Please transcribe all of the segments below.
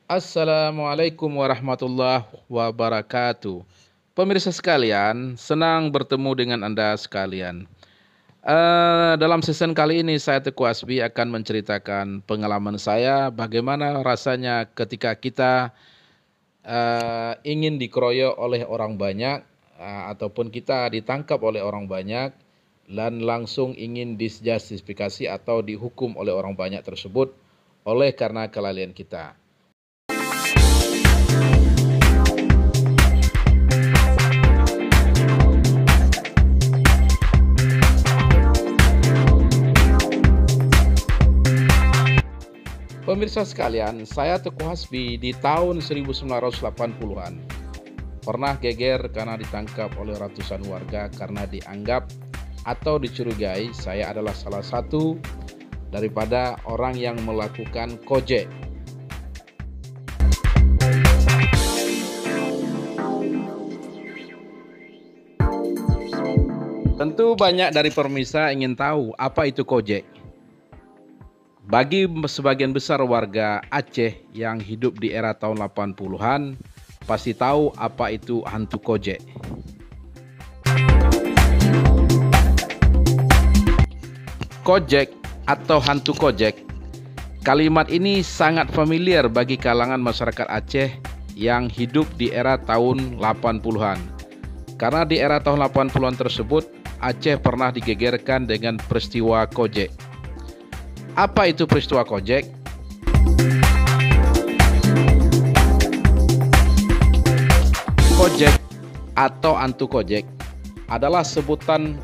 Assalamualaikum warahmatullahi wabarakatuh. Pemirsa sekalian, senang bertemu dengan Anda sekalian. Dalam season kali ini saya Teguh Hasbi akan menceritakan pengalaman saya bagaimana rasanya ketika kita ingin dikeroyok oleh orang banyak, ataupun kita ditangkap oleh orang banyak dan langsung ingin disjustifikasi atau dihukum oleh orang banyak tersebut oleh karena kelalaian kita. Pemirsa sekalian, saya Teguh Hasbi di tahun 1980-an pernah geger karena ditangkap oleh ratusan warga karena dianggap atau dicurigai saya adalah salah satu daripada orang yang melakukan kojek. Tentu banyak dari pemirsa ingin tahu apa itu kojek. Bagi sebagian besar warga Aceh yang hidup di era tahun 80-an, pasti tahu apa itu hantu kojek. Kojek atau hantu kojek, kalimat ini sangat familiar bagi kalangan masyarakat Aceh yang hidup di era tahun 80-an. Karena di era tahun 80-an tersebut, Aceh pernah digegerkan dengan peristiwa kojek. Apa itu peristiwa kojek? Kojek atau hantu kojek adalah sebutan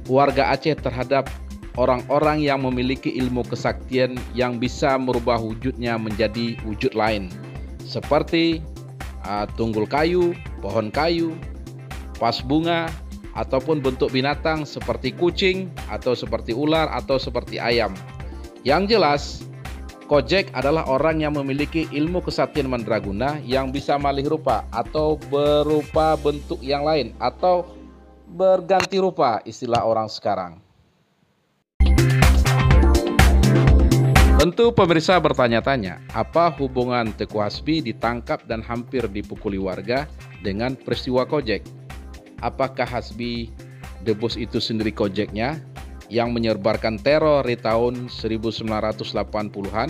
warga Aceh terhadap orang-orang yang memiliki ilmu kesaktian yang bisa merubah wujudnya menjadi wujud lain, seperti tunggul kayu, pohon kayu, vas bunga, ataupun bentuk binatang seperti kucing, atau seperti ular, atau seperti ayam. Yang jelas, kojek adalah orang yang memiliki ilmu kesaktian mandraguna yang bisa malih rupa atau berupa bentuk yang lain atau berganti rupa, istilah orang sekarang. Tentu pemirsa bertanya-tanya, apa hubungan Teguh Hasbi ditangkap dan hampir dipukuli warga dengan peristiwa kojek? Apakah Hasbi the Boss itu sendiri kojeknya yang menyebarkan teror di tahun 1980-an?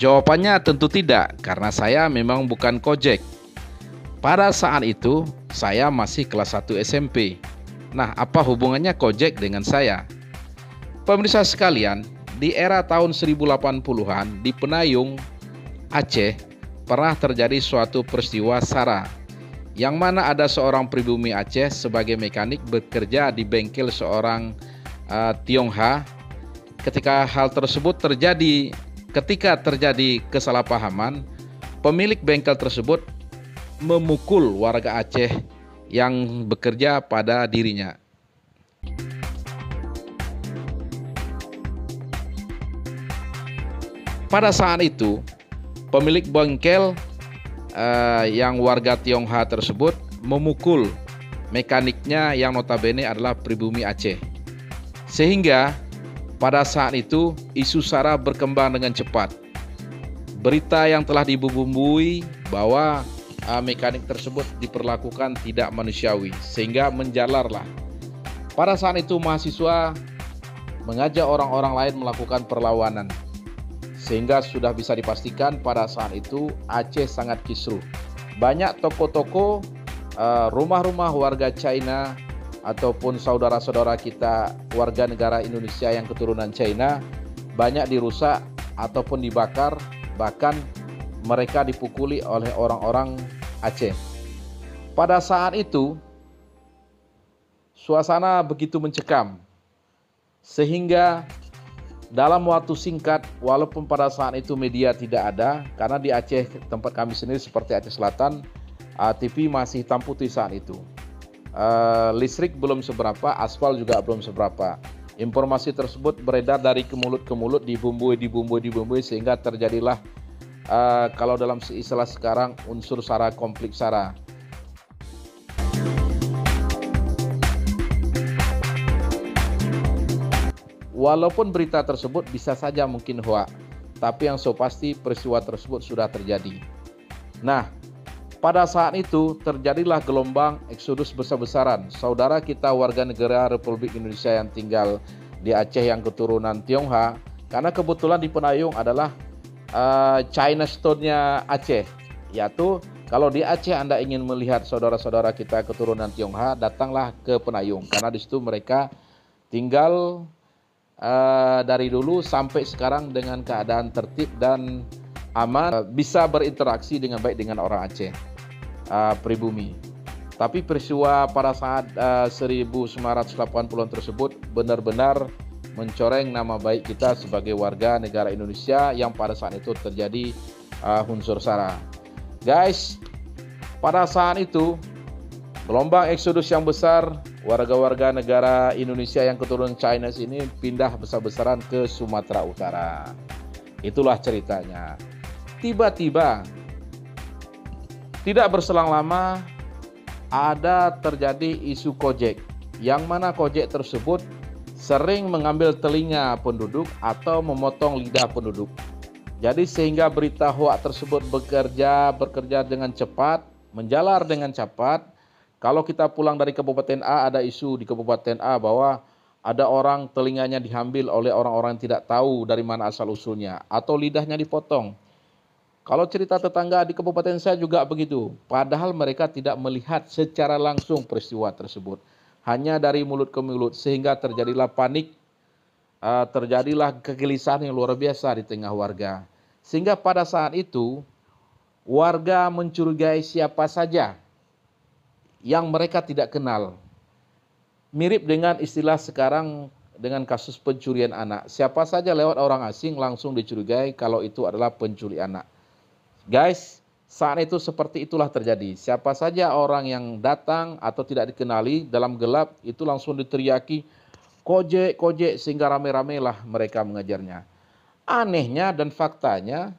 Jawabannya tentu tidak, karena saya memang bukan kojek. Pada saat itu, saya masih kelas 1 SMP. Nah, apa hubungannya kojek dengan saya? Pemirsa sekalian, di era tahun 1080-an di Penayung, Aceh, pernah terjadi suatu peristiwa SARA, yang mana ada seorang pribumi Aceh sebagai mekanik bekerja di bengkel seorang Tionghoa. Ketika hal tersebut terjadi, ketika terjadi kesalahpahaman, pemilik bengkel tersebut memukul warga Aceh yang bekerja pada dirinya. Pada saat itu, pemilik bengkel yang warga Tionghoa tersebut memukul mekaniknya yang notabene adalah pribumi Aceh. Sehingga pada saat itu isu SARA berkembang dengan cepat. Berita yang telah dibumbui bahwa mekanik tersebut diperlakukan tidak manusiawi, sehingga menjalarlah. Pada saat itu mahasiswa mengajak orang-orang lain melakukan perlawanan. Sehingga sudah bisa dipastikan pada saat itu Aceh sangat kisruh. Banyak toko-toko, rumah-rumah warga China ataupun saudara-saudara kita warga negara Indonesia yang keturunan China banyak dirusak ataupun dibakar, bahkan mereka dipukuli oleh orang-orang Aceh. Pada saat itu suasana begitu mencekam sehingga dalam waktu singkat, walaupun pada saat itu media tidak ada, karena di Aceh tempat kami sendiri seperti Aceh Selatan, TV masih hitam putih saat itu. Listrik belum seberapa, aspal juga belum seberapa. Informasi tersebut beredar dari ke mulut, dibumbui, sehingga terjadilah kalau dalam istilah sekarang unsur SARA, konflik SARA. Walaupun berita tersebut bisa saja mungkin hoax, tapi yang so pasti peristiwa tersebut sudah terjadi. Nah, pada saat itu terjadilah gelombang eksodus besar-besaran. Saudara kita warga negara Republik Indonesia yang tinggal di Aceh yang keturunan Tionghoa, karena kebetulan di Penayung adalah China Stone-nya Aceh, yaitu kalau di Aceh Anda ingin melihat saudara-saudara kita keturunan Tionghoa, datanglah ke Penayung, karena di situ mereka tinggal dari dulu sampai sekarang dengan keadaan tertib dan aman, bisa berinteraksi dengan baik dengan orang Aceh pribumi. Tapi peristiwa pada saat 1980-an tersebut benar-benar mencoreng nama baik kita sebagai warga negara Indonesia yang pada saat itu terjadi unsur SARA. Guys, pada saat itu gelombang eksodus yang besar, warga-warga negara Indonesia yang keturunan Chinese ini pindah besar-besaran ke Sumatera Utara. Itulah ceritanya. Tiba-tiba, tidak berselang lama, ada terjadi isu Kojek, yang mana Kojek tersebut sering mengambil telinga penduduk atau memotong lidah penduduk. Jadi sehingga berita hoak tersebut bekerja dengan cepat, menjalar dengan cepat. Kalau kita pulang dari Kabupaten A, ada isu di Kabupaten A bahwa ada orang telinganya diambil oleh orang-orang yang tidak tahu dari mana asal-usulnya, atau lidahnya dipotong. Kalau cerita tetangga di Kabupaten saya juga begitu, padahal mereka tidak melihat secara langsung peristiwa tersebut. Hanya dari mulut ke mulut, sehingga terjadilah panik, terjadilah kegelisahan yang luar biasa di tengah warga. Sehingga pada saat itu, warga mencurigai siapa saja yang mereka tidak kenal. Mirip dengan istilah sekarang dengan kasus pencurian anak. Siapa saja lewat orang asing langsung dicurigai kalau itu adalah pencuri anak. Guys, saat itu seperti itulah terjadi. Siapa saja orang yang datang atau tidak dikenali dalam gelap itu langsung diteriaki, "Kojek, Kojek," sehingga rame-ramelah mereka mengejarnya. Anehnya dan faktanya,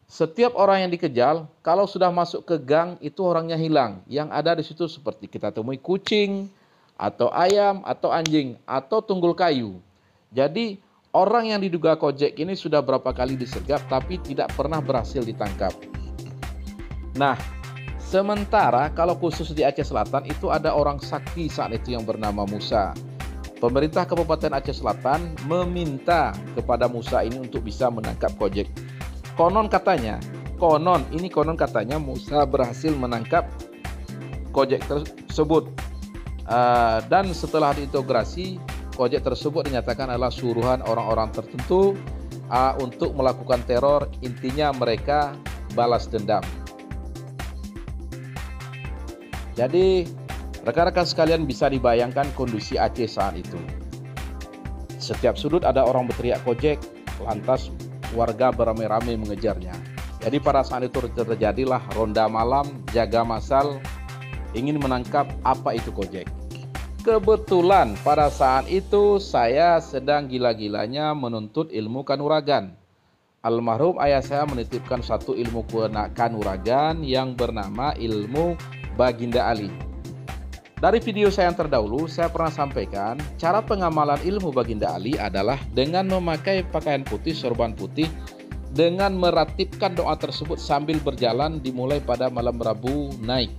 setiap orang yang dikejar, kalau sudah masuk ke gang, itu orangnya hilang. Yang ada di situ seperti kita temui kucing, atau ayam, atau anjing, atau tunggul kayu. Jadi, orang yang diduga Kojek ini sudah berapa kali disergap, tapi tidak pernah berhasil ditangkap. Nah, sementara kalau khusus di Aceh Selatan, itu ada orang sakti saat itu yang bernama Musa. Pemerintah Kabupaten Aceh Selatan meminta kepada Musa ini untuk bisa menangkap Kojek. Konon katanya Musa berhasil menangkap Kojek tersebut. Dan setelah diintegrasi, Kojek tersebut dinyatakan adalah suruhan orang-orang tertentu untuk melakukan teror. Intinya mereka balas dendam. Jadi rekan-rekan sekalian bisa dibayangkan kondisi Aceh saat itu. Setiap sudut ada orang berteriak Kojek, lantas warga beramai-ramai mengejarnya. Jadi pada saat itu terjadilah ronda malam, jaga massal, ingin menangkap apa itu Kojek. Kebetulan pada saat itu saya sedang gila-gilanya menuntut ilmu kanuragan. Almarhum ayah saya menitipkan satu ilmu kanuragan yang bernama ilmu Baginda Ali. Dari video saya yang terdahulu, saya pernah sampaikan cara pengamalan ilmu Baginda Ali adalah dengan memakai pakaian putih, sorban putih, dengan meratibkan doa tersebut sambil berjalan dimulai pada malam Rabu naik.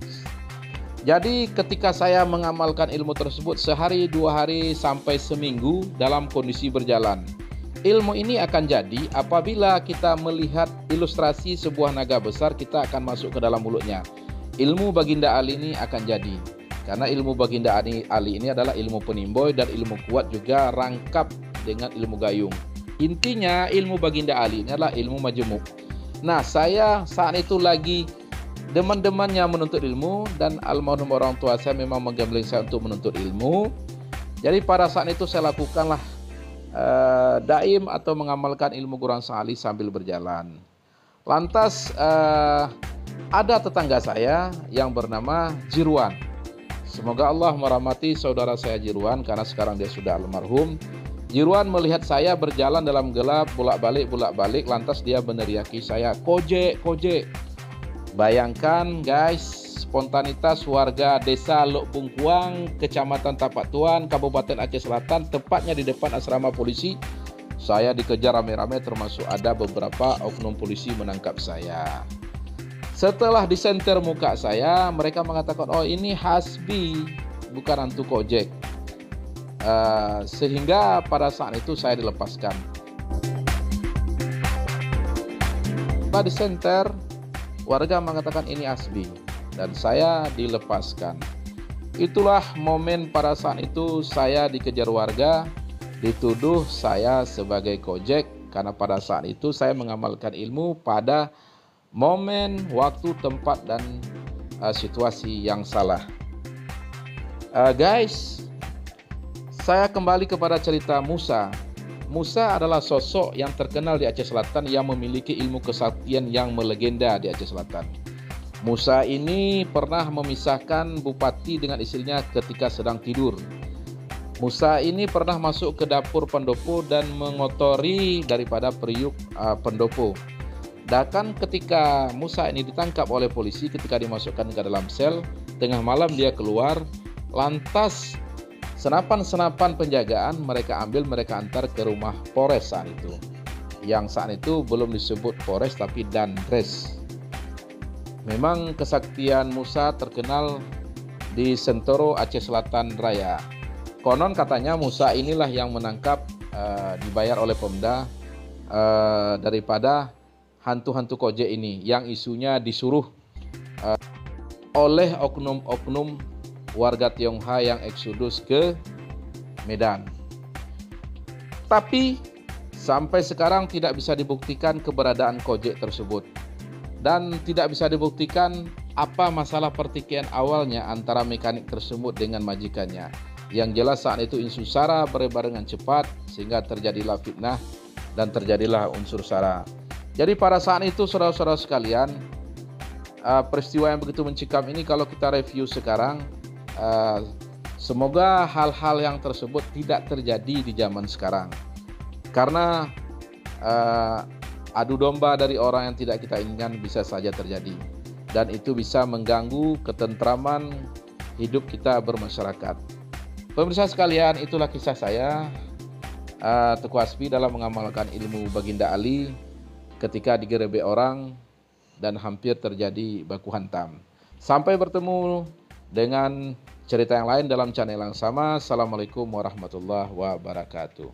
Jadi ketika saya mengamalkan ilmu tersebut sehari, 2 hari, sampai seminggu dalam kondisi berjalan. Ilmu ini akan jadi apabila kita melihat ilustrasi sebuah naga besar, kita akan masuk ke dalam mulutnya. Ilmu Baginda Ali ini akan jadi. Karena ilmu Baginda Ali ini adalah ilmu penimboy dan ilmu kuat juga rangkap dengan ilmu gayung. Intinya ilmu Baginda Ali ini adalah ilmu majemuk. Nah, saya saat itu lagi deman-demannya menuntut ilmu dan almarhum orang tua saya memang menggambling saya untuk menuntut ilmu. Jadi pada saat itu saya lakukanlah daim atau mengamalkan ilmu Quran Sahali sambil berjalan. Lantas ada tetangga saya yang bernama Jirwan. Semoga Allah merahmati saudara saya Jirwan karena sekarang dia sudah almarhum. Jirwan melihat saya berjalan dalam gelap, bolak-balik, lantas dia meneriaki saya, "Kojek, Kojek." Bayangkan guys, spontanitas warga desa Lok Bungkuang, Kecamatan Tapak Tuan, Kabupaten Aceh Selatan, tepatnya di depan asrama polisi. Saya dikejar rame-rame, termasuk ada beberapa oknum polisi menangkap saya. Setelah disenter muka saya, mereka mengatakan, oh ini Hasbi, bukan hantu Kojek. Sehingga pada saat itu saya dilepaskan. Setelah disenter, warga mengatakan ini Hasbi, dan saya dilepaskan. Itulah momen pada saat itu saya dikejar warga, dituduh saya sebagai Kojek, karena pada saat itu saya mengamalkan ilmu pada momen, waktu, tempat, dan situasi yang salah. Guys, saya kembali kepada cerita Musa. Musa adalah sosok yang terkenal di Aceh Selatan yang memiliki ilmu kesaktian yang melegenda di Aceh Selatan. Musa ini pernah memisahkan bupati dengan istrinya ketika sedang tidur. Musa ini pernah masuk ke dapur pendopo dan mengotori daripada periuk pendopo. Bahkan ketika Musa ini ditangkap oleh polisi, ketika dimasukkan ke dalam sel, tengah malam dia keluar, lantas senapan-senapan penjagaan mereka ambil, mereka antar ke rumah Polres saat itu. Yang saat itu belum disebut Polres tapi Dandres. Memang kesaktian Musa terkenal di Sentoro, Aceh Selatan Raya. Konon katanya Musa inilah yang menangkap, dibayar oleh Pemda daripada hantu-hantu Kojek ini, yang isunya disuruh oleh oknum-oknum warga Tionghoa yang eksodus ke Medan. Tapi sampai sekarang tidak bisa dibuktikan keberadaan Kojek tersebut. Dan tidak bisa dibuktikan apa masalah pertikaian awalnya antara mekanik tersebut dengan majikannya. Yang jelas saat itu isu sara berebar dengan cepat sehingga terjadilah fitnah dan terjadilah unsur sara. Jadi pada saat itu saudara-saudara sekalian, peristiwa yang begitu mencekam ini kalau kita review sekarang, semoga hal-hal yang tersebut tidak terjadi di zaman sekarang. Karena adu domba dari orang yang tidak kita inginkan bisa saja terjadi, dan itu bisa mengganggu ketentraman hidup kita bermasyarakat. Pemirsa sekalian, itulah kisah saya, Teguh Hasbi, dalam mengamalkan ilmu Baginda Ali ketika digerebek orang dan hampir terjadi baku hantam. Sampai bertemu dengan cerita yang lain dalam channel yang sama. Assalamualaikum warahmatullahi wabarakatuh.